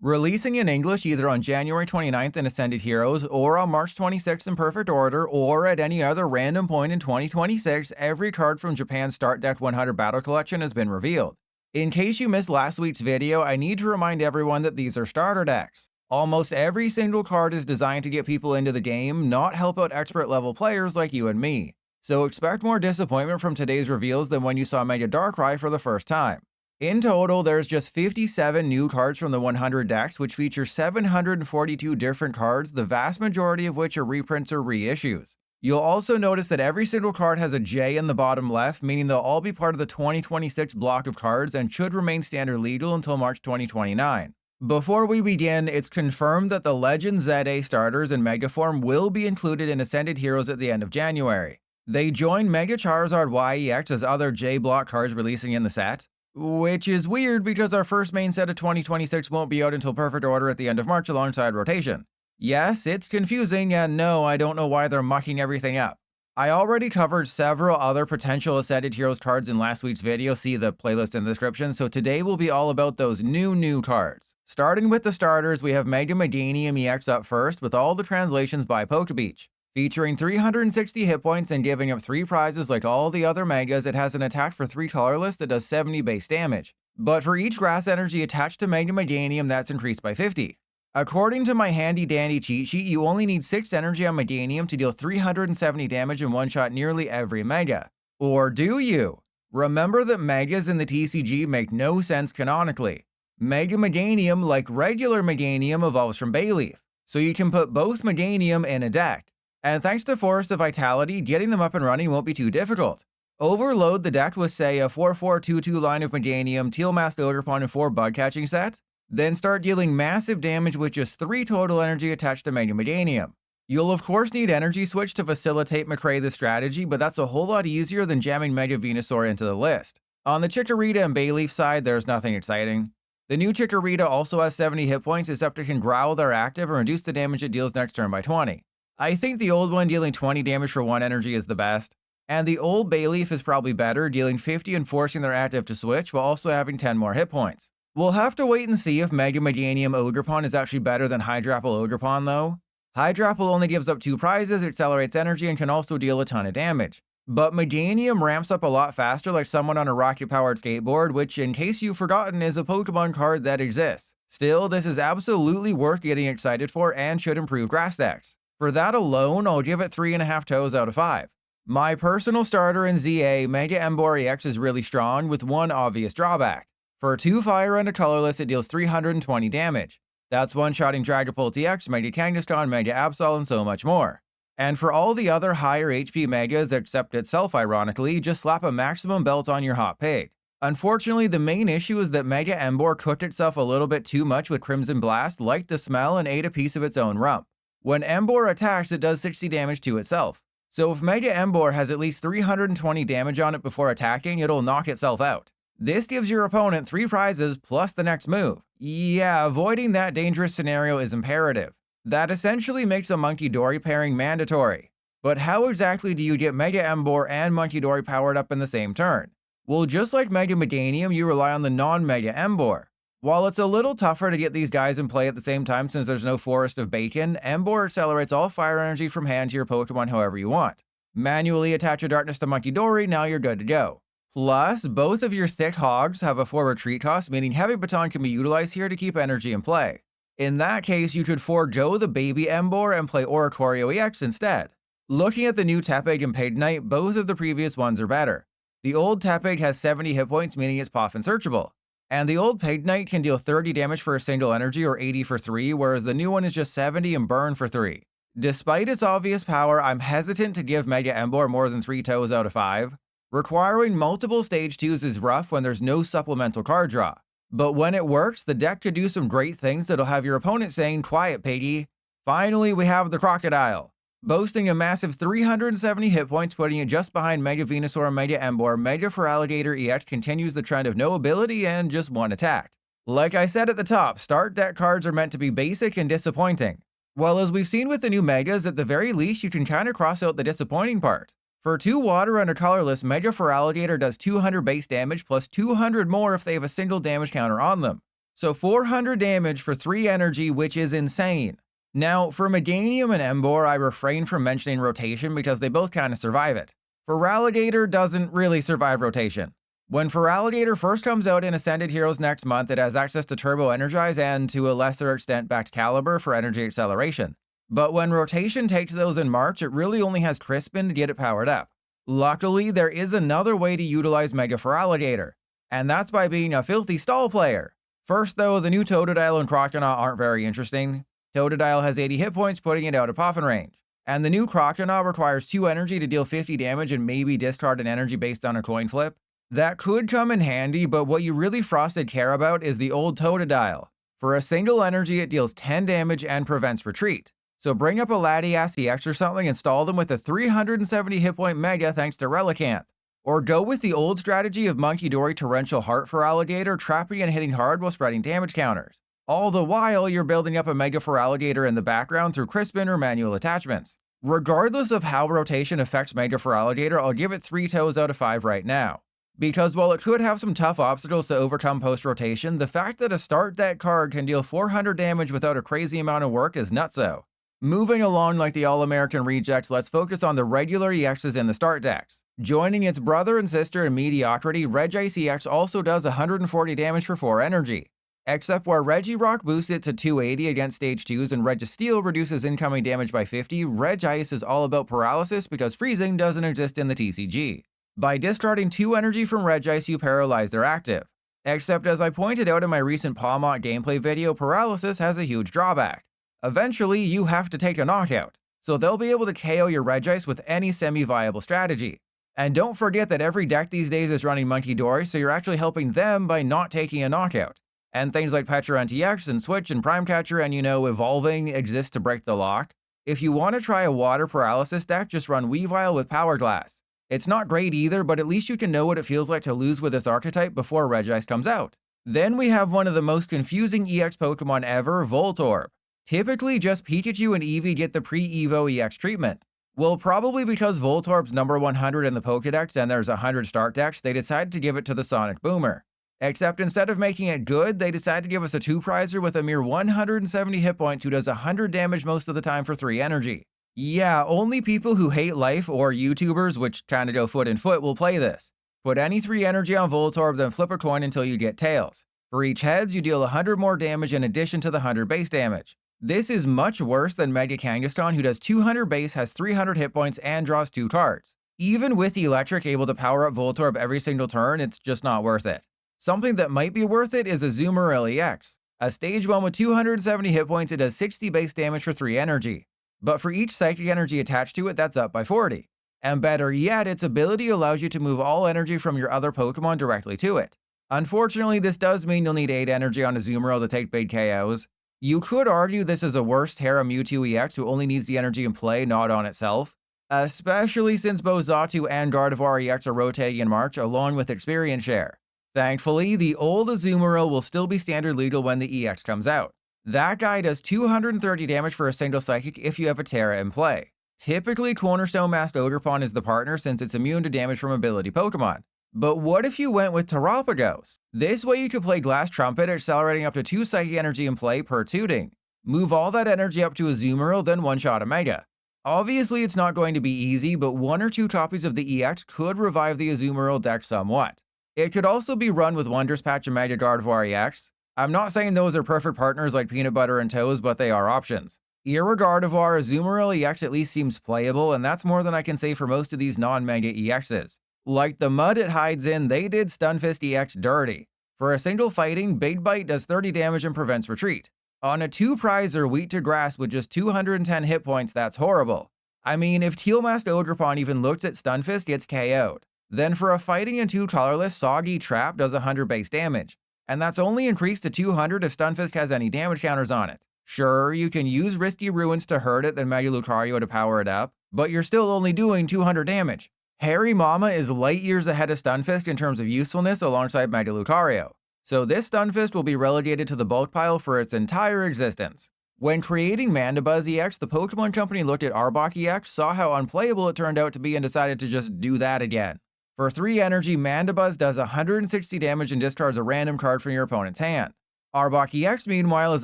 Releasing in English either on January 29th in Ascended Heroes, or on March 26th in Perfect Order, or at any other random point in 2026, every card from Japan's Start Deck 100 Battle Collection has been revealed. In case you missed last week's video, I need to remind everyone that these are starter decks. Almost every single card is designed to get people into the game, not help out expert level players like you and me. So expect more disappointment from today's reveals than when you saw Mega Darkrai for the first time. In total, there's just 57 new cards from the 100 decks, which feature 742 different cards, the vast majority of which are reprints or reissues. You'll also notice that every single card has a J in the bottom left, meaning they'll all be part of the 2026 block of cards and should remain standard legal until March 2029. Before we begin, it's confirmed that the Legend ZA starters in Mega form will be included in Ascended Heroes at the end of January. They join Mega Charizard YEX as other J block cards releasing in the set. Which is weird because our first main set of 2026 won't be out until Perfect Order at the end of March alongside Rotation. Yes, it's confusing, and no, I don't know why they're mucking everything up. I already covered several other potential Ascended Heroes cards in last week's video, see the playlist in the description, so today will be all about those new cards. Starting with the starters, we have Mega Meganium EX up first with all the translations by Pokebeach. Featuring 360 hit points and giving up 3 prizes like all the other Megas, it has an attack for 3 colorless that does 70 base damage. But for each grass energy attached to Mega Meganium, that's increased by 50. According to my handy dandy cheat sheet, you only need 6 energy on Meganium to deal 370 damage in one shot nearly every Mega. Or do you? Remember that Megas in the TCG make no sense canonically. Mega Meganium, like regular Meganium, evolves from Bayleaf, so you can put both Meganium in a deck. And thanks to Forest of Vitality, getting them up and running won't be too difficult. Overload the deck with, say, a 4-4-2-2 line of Meganium, Teal Masked Ogerpon, and 4 Bug Catching set. Then start dealing massive damage with just 3 total energy attached to Mega Meganium. You'll of course need Energy Switch to facilitate McCray this strategy, but that's a whole lot easier than jamming Mega Venusaur into the list. On the Chikorita and Bayleaf side, there's nothing exciting. The new Chikorita also has 70 hit points, except it can Growl their active and reduce the damage it deals next turn by 20. I think the old one dealing 20 damage for 1 energy is the best, and the old Bayleaf is probably better, dealing 50 and forcing their active to switch while also having 10 more hit points. We'll have to wait and see if Mega Meganium Ogerpon is actually better than Hydrapple Ogerpon though. Hydrapple only gives up 2 prizes, accelerates energy, and can also deal a ton of damage. But Meganium ramps up a lot faster like someone on a rocket-powered skateboard, which, in case you've forgotten, is a Pokemon card that exists. Still, this is absolutely worth getting excited for and should improve grass decks. For that alone, I'll give it 3.5 toes out of 5. My personal starter in ZA, Mega Emboar EX, is really strong, with one obvious drawback. For 2 fire and a colorless, it deals 320 damage. That's one-shotting Dragapult EX, Mega Kangaskhan, Mega Absol, and so much more. And for all the other higher HP Megas, except itself ironically, just slap a maximum belt on your hot pig. Unfortunately, the main issue is that Mega Emboar cooked itself a little bit too much with Crimson Blast, liked the smell, and ate a piece of its own rump. When Emboar attacks, it does 60 damage to itself. So if Mega Emboar has at least 320 damage on it before attacking, it'll knock itself out. This gives your opponent 3 prizes plus the next move. Yeah, avoiding that dangerous scenario is imperative. That essentially makes a Monkey Dory pairing mandatory. But how exactly do you get Mega Emboar and Monkey Dory powered up in the same turn? Well, just like Mega Meganium, you rely on the non-Mega Emboar. While it's a little tougher to get these guys in play at the same time since there's no Forest of Bacon, Emboar accelerates all fire energy from hand to your Pokemon however you want. Manually attach a Darkness to Monkey Dory, now you're good to go. Plus, both of your thick hogs have a 4 retreat cost, meaning Heavy Baton can be utilized here to keep energy in play. In that case, you could forego the baby Emboar and play Oricorio EX instead. Looking at the new Tepig and Pignite, both of the previous ones are better. The old Tepig has 70 hit points, meaning it's Poff and searchable. And the old Pignite can deal 30 damage for a single energy or 80 for 3, whereas the new one is just 70 and burn for 3. Despite its obvious power, I'm hesitant to give Mega Emboar more than 3 toes out of 5. Requiring multiple stage 2s is rough when there's no supplemental card draw. But when it works, the deck could do some great things that'll have your opponent saying, "Quiet, piggy." Finally, we have the Crocodile. Boasting a massive 370 hit points, putting it just behind Mega Venusaur and Mega Emboar, Mega Feraligatr EX continues the trend of no ability and just 1 attack. Like I said at the top, start deck cards are meant to be basic and disappointing. Well, as we've seen with the new Megas, at the very least you can kinda cross out the disappointing part. For 2 water and a colorless, Mega Feraligatr does 200 base damage plus 200 more if they have a single damage counter on them. So 400 damage for 3 energy, which is insane. Now, for Meganium and Emboar, I refrain from mentioning rotation because they both kind of survive it. Feraligatr doesn't really survive rotation. When Feraligatr first comes out in Ascended Heroes next month, it has access to Turbo Energize and, to a lesser extent, Excalibur for energy acceleration. But when rotation takes those in March, it really only has Crispin to get it powered up. Luckily, there is another way to utilize Mega Feraligatr, and that's by being a filthy stall player. First though, the new Totodile and Crocodile aren't very interesting. Totodile has 80 hit points, putting it out of Poffin range. And the new Crocodile requires 2 energy to deal 50 damage and maybe discard an energy based on a coin flip. That could come in handy, but what you really frosted care about is the old Totodile. For a single energy, it deals 10 damage and prevents retreat. So bring up a Latias EX or something and stall them with a 370 hit point Mega thanks to Relicanth. Or go with the old strategy of Monkey Dory Torrential Heart Feraligatr, trapping and hitting hard while spreading damage counters. All the while, you're building up a Mega Feraligatr in the background through Crispin or manual attachments. Regardless of how rotation affects Mega Feraligatr, I'll give it 3 toes out of 5 right now. Because while it could have some tough obstacles to overcome post-rotation, the fact that a start deck card can deal 400 damage without a crazy amount of work is nutso. Moving along like the All-American rejects, let's focus on the regular EXs in the start decks. Joining its brother and sister in mediocrity, Regice EX also does 140 damage for 4 energy. Except where Regirock boosts it to 280 against stage 2s and Registeel reduces incoming damage by 50, Regice is all about paralysis because freezing doesn't exist in the TCG. By discarding 2 energy from Regice, you paralyze their active. Except as I pointed out in my recent Pawmot gameplay video, paralysis has a huge drawback. Eventually, you have to take a knockout, so they'll be able to KO your Regice with any semi-viable strategy. And don't forget that every deck these days is running Monkey Dory, so you're actually helping them by not taking a knockout. And things like Petra NTX and Switch and Prime Catcher and, Evolving exist to break the lock. If you want to try a water paralysis deck, just run Weavile with Power Glass. It's not great either, but at least you can know what it feels like to lose with this archetype before Regice comes out. Then we have one of the most confusing EX Pokemon ever, Voltorb. Typically, just Pikachu and Eevee get the pre-Evo EX treatment. Well, probably because Voltorb's number 100 in the Pokedex and there's 100 start decks, they decided to give it to the Sonic Boomer. Except instead of making it good, they decided to give us a 2-prizer with a mere 170 hit points who does 100 damage most of the time for 3 energy. Yeah, only people who hate life or YouTubers, which kinda go foot in foot, will play this. Put any 3 energy on Voltorb, then flip a coin until you get tails. For each heads, you deal 100 more damage in addition to the 100 base damage. This is much worse than Mega Kangaskhan, who does 200 base, has 300 hit points, and draws 2 cards. Even with Electric able to power up Voltorb every single turn, it's just not worth it. Something that might be worth it is Azumarill EX. A stage 1 with 270 hit points, it does 60 base damage for 3 energy. But for each psychic energy attached to it, that's up by 40. And better yet, its ability allows you to move all energy from your other Pokemon directly to it. Unfortunately, this does mean you'll need 8 energy on Azumarill to take big KOs. You could argue this is a worse Terra Mewtwo EX who only needs the energy in play, not on itself. Especially since both Xatu and Gardevoir EX are rotating in March, along with experience share. Thankfully, the old Azumarill will still be standard legal when the EX comes out. That guy does 230 damage for a single psychic if you have a Terra in play. Typically, Cornerstone Masked Ogerpon is the partner since it's immune to damage from ability Pokemon. But what if you went with Terapagos? This way you could play Glass Trumpet, accelerating up to 2 psychic energy in play per tooting. Move all that energy up to Azumarill, then one-shot a Mega. Obviously, it's not going to be easy, but 1 or 2 copies of the EX could revive the Azumarill deck somewhat. It could also be run with Wondrous Patch and Mega Gardevoir EX. I'm not saying those are perfect partners like Peanut Butter and Toes, but they are options. Irregardivore, Azumarill EX at least seems playable, and that's more than I can say for most of these non-Mega EXs. Like the mud it hides in, they did Stunfisk EX dirty. For a single fighting, Big Bite does 30 damage and prevents retreat. On a 2-prizer Wheat to Grass with just 210 hit points, that's horrible. I mean, if Teal Masked Ogerpon even looks at Stunfisk, it's KO'd. Then for a fighting and 2 colorless, Soggy Trap does 100 base damage. And that's only increased to 200 if Stunfisk has any damage counters on it. Sure, you can use Risky Ruins to hurt it, then Mega Lucario to power it up, but you're still only doing 200 damage. Harry Mama is light years ahead of Stunfisk in terms of usefulness alongside Mega Lucario. So this Stunfisk will be relegated to the bulk pile for its entire existence. When creating Mandibuzz EX, the Pokemon Company looked at Arbok EX, saw how unplayable it turned out to be, and decided to just do that again. For 3 energy, Mandibuzz does 160 damage and discards a random card from your opponent's hand. Arbok EX, meanwhile, is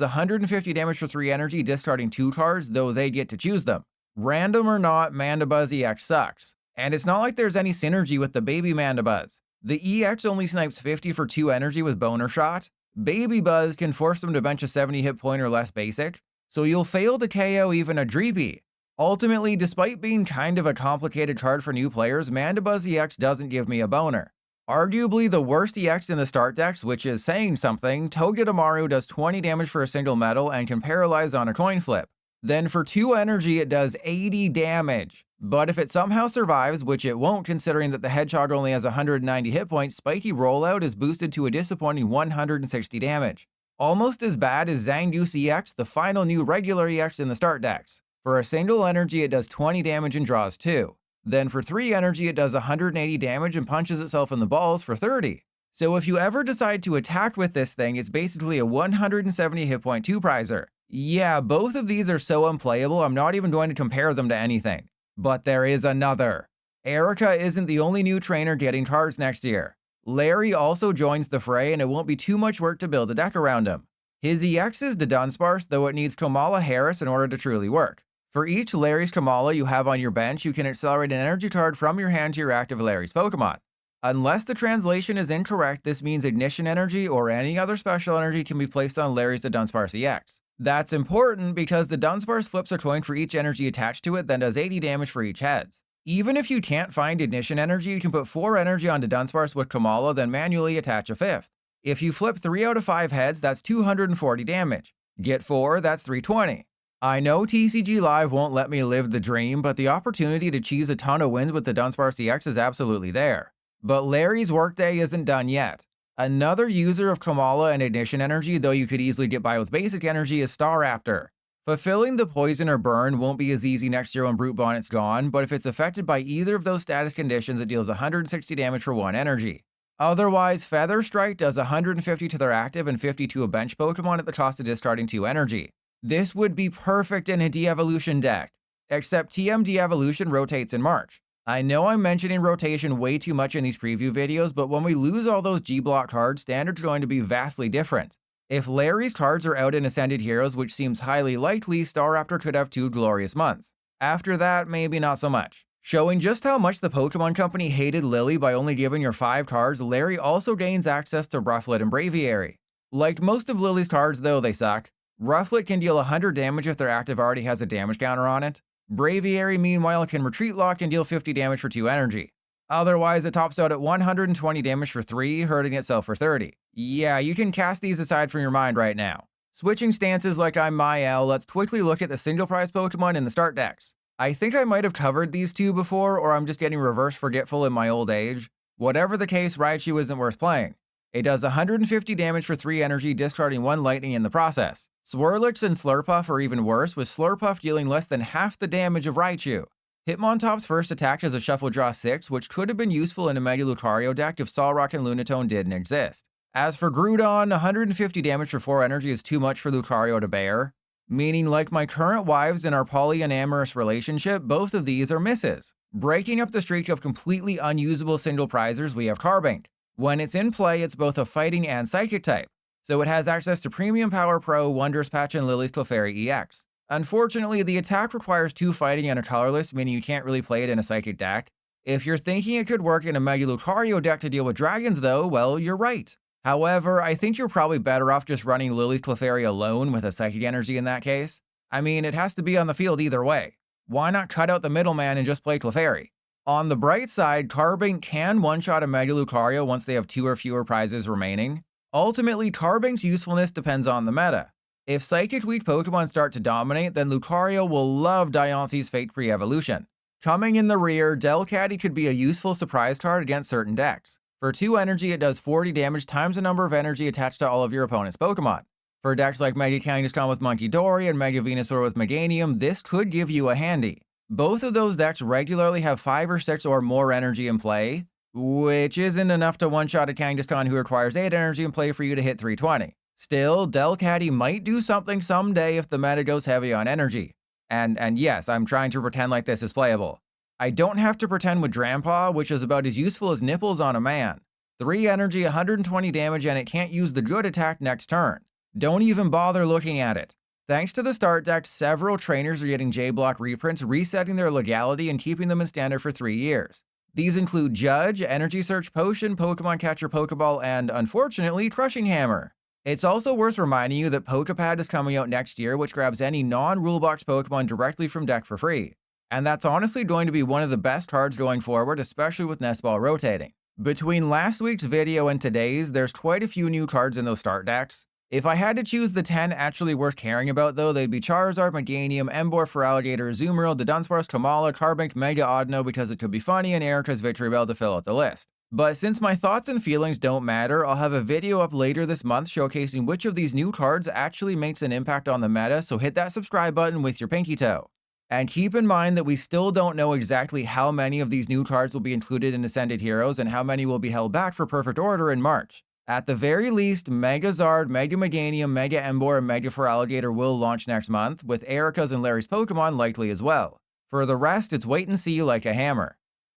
150 damage for 3 energy, discarding 2 cards, though they get to choose them. Random or not, Mandibuzz EX sucks. And it's not like there's any synergy with the baby Mandibuzz. The EX only snipes 50 for 2 energy with Boner Shot. Baby Buzz can force them to bench a 70 hit point or less basic, so you'll fail to KO even a Dreepy. Ultimately, despite being kind of a complicated card for new players, Mandibuzz EX doesn't give me a boner. Arguably the worst EX in the start decks, which is saying something, Togedemaru does 20 damage for a single metal and can paralyze on a coin flip. Then for 2 energy it does 80 damage. But if it somehow survives, which it won't considering that the Hedgehog only has 190 hit points, Spiky Rollout is boosted to a disappointing 160 damage. Almost as bad as Zangoose EX, the final new regular EX in the start decks. For a single energy it does 20 damage and draws 2. Then for 3 energy it does 180 damage and punches itself in the balls for 30. So if you ever decide to attack with this thing, it's basically a 170 hit point 2-prizer. Yeah, both of these are so unplayable, I'm not even going to compare them to anything. But there is another. Erica isn't the only new trainer getting cards next year. Larry also joins the fray, and it won't be too much work to build a deck around him. His EX is the Dunsparce, though it needs Kamala Harris in order to truly work. For each Larry's Kamala you have on your bench, you can accelerate an energy card from your hand to your active Larry's Pokemon. Unless the translation is incorrect, this means Ignition Energy or any other special energy can be placed on Larry's the Dunsparce EX. That's important because the Dunsparce flips a coin for each energy attached to it, then does 80 damage for each heads. Even if you can't find Ignition Energy, you can put 4 energy onto Dunsparce with Kamala, then manually attach a 5th. If you flip 3 out of 5 heads, that's 240 damage. Get 4, that's 320. I know TCG Live won't let me live the dream, but the opportunity to cheese a ton of wins with the Dunsparce EX is absolutely there. But Larry's workday isn't done yet. Another user of Kamala and Ignition Energy, though you could easily get by with basic energy, is Staraptor. Fulfilling the Poison or Burn won't be as easy next year when Brute Bonnet's gone, but if it's affected by either of those status conditions, it deals 160 damage for 1 energy. Otherwise, Feather Strike does 150 to their active and 50 to a bench Pokemon at the cost of discarding 2 energy. This would be perfect in a de-evolution deck, except TM de-evolution rotates in March. I know I'm mentioning rotation way too much in these preview videos, but when we lose all those G-Block cards, Standard's going to be vastly different. If Larry's cards are out in Ascended Heroes, which seems highly likely, Staraptor could have 2 glorious months. After that, maybe not so much. Showing just how much the Pokemon Company hated Lily by only giving her 5 cards, Larry also gains access to Rufflet and Braviary. Like most of Lily's cards though, they suck. Rufflet can deal 100 damage if their active already has a damage counter on it. Braviary, meanwhile, can retreat lock and deal 50 damage for 2 energy. Otherwise, it tops out at 120 damage for 3, hurting itself for 30. Yeah, you can cast these aside from your mind right now. Switching stances like I'm Mael, let's quickly look at the single prize Pokemon in the start decks. I think I might have covered these 2 before, or I'm just getting reverse forgetful in my old age. Whatever the case, Raichu isn't worth playing. It does 150 damage for 3 energy, discarding 1 lightning in the process. Swirlix and Slurpuff are even worse, with Slurpuff dealing less than half the damage of Raichu. Hitmontop's first attack is a Shuffle Draw 6, which could have been useful in a Mega Lucario deck if Solrock and Lunatone didn't exist. As for Groudon, 150 damage for 4 energy is too much for Lucario to bear. Meaning, like my current wives in our poly and amorous relationship, both of these are misses. Breaking up the streak of completely unusable single prizers, we have Carbink. When it's in play, it's both a fighting and psychic type, so it has access to Premium Power Pro, Wondrous Patch, and Lily's Clefairy EX. Unfortunately, the attack requires 2 fighting and a colorless, meaning you can't really play it in a psychic deck. If you're thinking it could work in a Mega Lucario deck to deal with dragons though, well, you're right. However, I think you're probably better off just running Lily's Clefairy alone with a psychic energy in that case. I mean, it has to be on the field either way. Why not cut out the middleman and just play Clefairy? On the bright side, Carbink can one-shot a Mega Lucario once they have 2 or fewer prizes remaining. Ultimately, Carbink's usefulness depends on the meta. If Psychic weak Pokemon start to dominate, then Lucario will love Diance's Fake Pre-Evolution. Coming in the rear, Delcatty could be a useful surprise card against certain decks. For 2 energy, it does 40 damage times the number of energy attached to all of your opponent's Pokemon. For decks like Mega Kangaskhan with Monkey Dory and Mega Venusaur with Meganium, this could give you a handy. Both of those decks regularly have 5 or 6 or more energy in play, which isn't enough to one-shot a Kangaskhan who requires 8 energy in play for you to hit 320. Still, Delcatty might do something someday if the meta goes heavy on energy. And yes, I'm trying to pretend like this is playable. I don't have to pretend with Drampaw, which is about as useful as nipples on a man. 3 energy, 120 damage, and it can't use the good attack next turn. Don't even bother looking at it. Thanks to the start deck, several trainers are getting J-Block reprints, resetting their legality and keeping them in standard for 3 years. These include Judge, Energy Search Potion, Pokemon Catcher Pokeball, and, unfortunately, Crushing Hammer. It's also worth reminding you that Pokepad is coming out next year, which grabs any non-rulebox Pokemon directly from deck for free. And that's honestly going to be one of the best cards going forward, especially with Nest Ball rotating. Between last week's video and today's, there's quite a few new cards in those start decks. If I had to choose the 10 actually worth caring about though, they'd be Charizard, Meganium, Emboar, Feraligatr, Azumarill, Dunsparce, Kamala, Carbink, Mega Audino because it could be funny, and Erica's Victory Bell to fill out the list. But since my thoughts and feelings don't matter, I'll have a video up later this month showcasing which of these new cards actually makes an impact on the meta, so hit that subscribe button with your pinky toe. And keep in mind that we still don't know exactly how many of these new cards will be included in Ascended Heroes and how many will be held back for Perfect Order in March. At the very least, Mega Zard, Mega Meganium, Mega Emboar, and Mega Feraligatr will launch next month, with Erica's and Larry's Pokemon likely as well. For the rest, it's wait and see like a hammer.